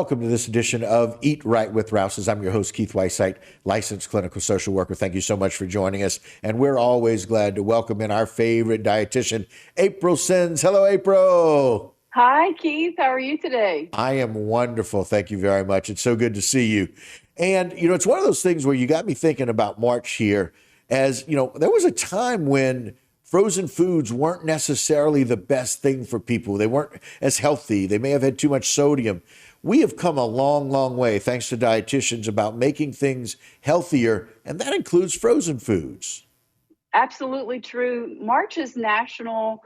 welcome to this edition of Eat Right with Rouses. I'm your host, Keith Weissite, licensed clinical social worker. Thank you so much for joining us. And we're always glad to welcome in our favorite dietitian, April Sins. Hello, April. Hi, Keith. How are you today? I am wonderful. Thank you very much. It's so good to see you. And, it's one of those things where you got me thinking about March here. As, there was a time when frozen foods weren't necessarily the best thing for people. They weren't as healthy. They may have had too much sodium. We have come a long, long way, thanks to dietitians, about making things healthier, and that includes frozen foods. Absolutely true. March is Frozen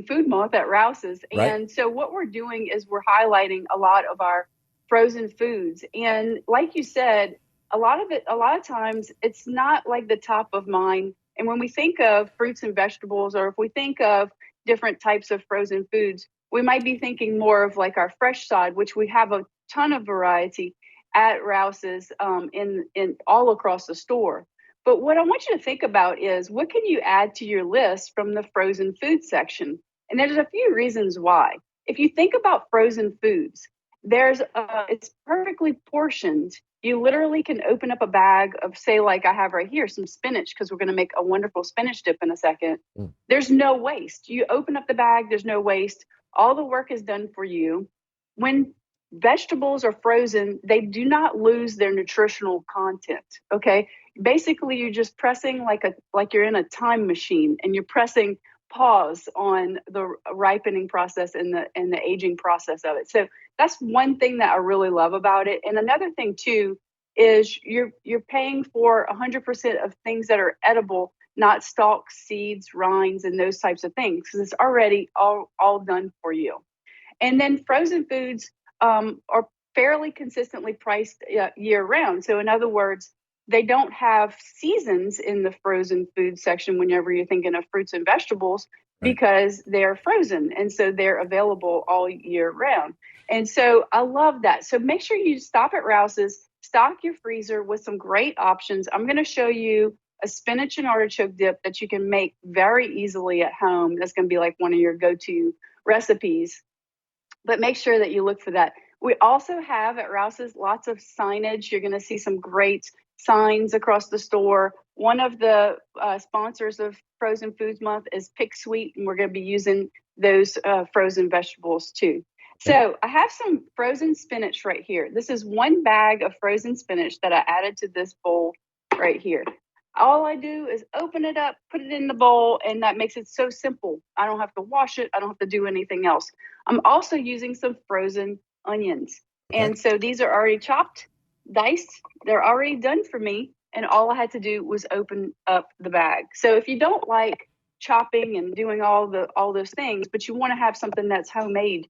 Food Month at Rouse's. Right. And so what we're doing is we're highlighting a lot of our frozen foods. And like you said, a lot of times it's not like the top of mind. And when we think of fruits and vegetables, or if we think of different types of frozen foods, we might be thinking more of like our fresh side, which we have a ton of variety at Rouse's in all across the store. But what I want you to think about is, what can you add to your list from the frozen food section? And there's a few reasons why. If you think about frozen foods, it's perfectly portioned. You literally can open up a bag of, say, like I have right here, some spinach, because we're going to make a wonderful spinach dip in a second. There's no waste. You open up the bag, there's no waste. All the work is done for you. When vegetables are frozen, they do not lose their nutritional content. Okay. Basically, you're just pressing like you're in a time machine, and you're pressing pause on the ripening process and the aging process of it. So that's one thing that I really love about it. And another thing too is you're paying for 100% of things that are edible, not stalks, seeds, rinds, and those types of things, because it's already all done for you. And then frozen foods are fairly consistently priced year round. So in other words, they don't have seasons in the frozen food section whenever you're thinking of fruits and vegetables, because they're frozen. And so they're available all year round. And so I love that. So make sure you stop at Rouse's, stock your freezer with some great options. I'm going to show you a spinach and artichoke dip that you can make very easily at home. That's going to be like one of your go-to recipes. But make sure that you look for that. We also have at Rouse's lots of signage. You're going to see some great signs across the store. One of the sponsors of Frozen Foods Month is Pick Sweet, and we're going to be using those frozen vegetables too. So I have some frozen spinach right here. This is one bag of frozen spinach that I added to this bowl right here. All I do is open it up, put it in the bowl, and that makes it so simple. I don't have to wash it. I don't have to do anything else. I'm also using some frozen onions. And so these are already chopped, diced. They're already done for me. And all I had to do was open up the bag. So if you don't like chopping and doing all those things, but you want to have something that's homemade,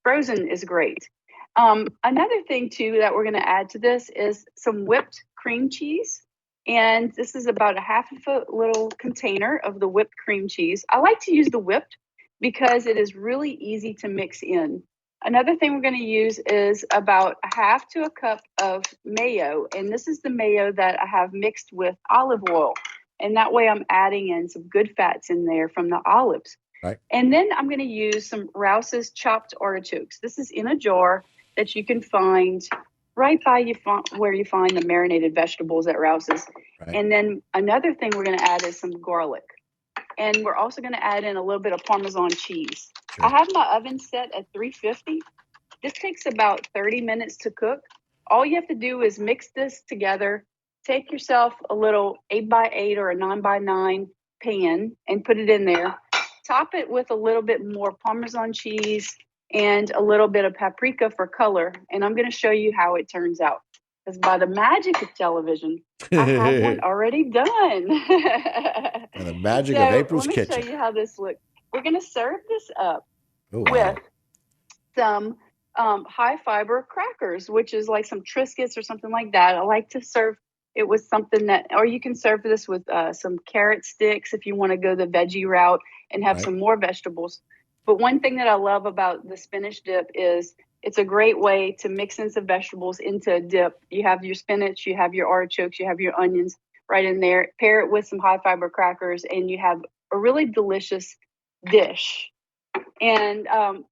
frozen is great. Another thing too that we're going to add to this is some whipped cream cheese. And this is about a half of a little container of the whipped cream cheese. I like to use the whipped because it is really easy to mix in. Another thing we're going to use is about a half to a cup of mayo. And this is the mayo that I have mixed with olive oil. And that way I'm adding in some good fats in there from the olives. Right. And then I'm going to use some Rouse's chopped artichokes. This is in a jar that you can find right by where you find the marinated vegetables at Rouse's. Right. And then another thing we're going to add is some garlic. And we're also going to add in a little bit of Parmesan cheese. Sure. I have my oven set at 350. This takes about 30 minutes to cook. All you have to do is mix this together. Take yourself a little 8x8 or a 9x9 pan and put it in there. Top it with a little bit more Parmesan cheese and a little bit of paprika for color. And I'm going to show you how it turns out. Because by the magic of television, I have one already done. And the magic of April's kitchen. Let me show you how this looks. We're going to serve this up with some high fiber crackers, which is like some Triscuits or something like that. I like to serve it with something that, or you can serve this with some carrot sticks if you want to go the veggie route and have some more vegetables. But one thing that I love about the spinach dip is it's a great way to mix in some vegetables into a dip. You have your spinach, you have your artichokes, you have your onions right in there. Pair it with some high fiber crackers, and you have a really delicious dish. And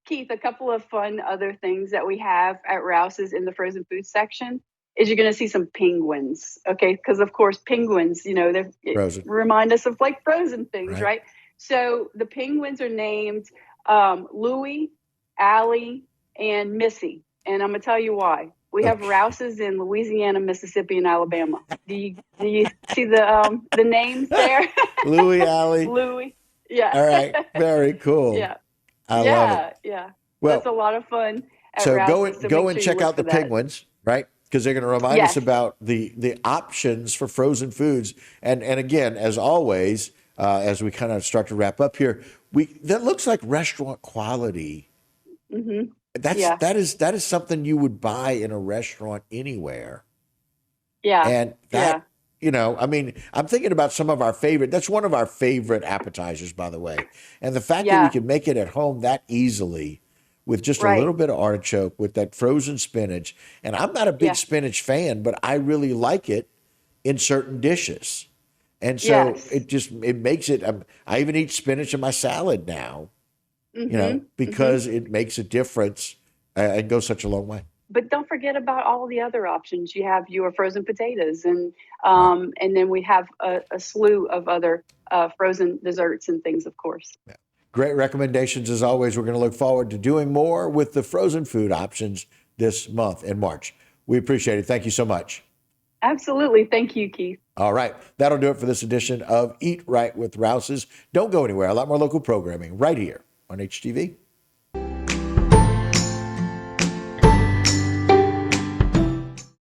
Keith, a couple of fun other things that we have at Rouse's in the frozen food section is you're going to see some penguins. Okay, because of course penguins, they Frozen. remind us of like frozen things, Right. right? So the penguins are named Louie, Allie, and Missy, and I'm going to tell you why. We have Okay. Rouse's in Louisiana, Mississippi, and Alabama. Do you see the names there? Louie Alley. Louie, yeah, All right. Very cool. yeah. I love it. Yeah. So it's Well, a lot of fun at so Rouse's. So go make and sure you check look out for the that. penguins, right? Because they're going to remind us Yes. about the options for frozen foods. And again, as always, as we kind of start to wrap up here, that looks like restaurant quality. Mm-hmm. Yeah. That is something you would buy in a restaurant anywhere. Yeah. And Yeah. I mean, I'm thinking about some of our favorite. That's one of our favorite appetizers, by the way. And the fact that we Yeah. can make it at home that easily with just a Right. little bit of artichoke with that frozen spinach. And I'm not a big Yeah. spinach fan, but I really like it in certain dishes. And so Yes. it makes it. I even eat spinach in my salad now, Mm-hmm. Mm-hmm. because it makes a difference and goes such a long way. But don't forget about all the other options. You have your frozen potatoes, and Right. then we have a slew of other frozen desserts and things, of course. Yeah. Great recommendations as always. We're going to look forward to doing more with the frozen food options this month in March. We appreciate it. Thank you so much. Absolutely. Thank you, Keith. All right. That'll do it for this edition of Eat Right with Rouse's. Don't go anywhere. A lot more local programming right here on HTV.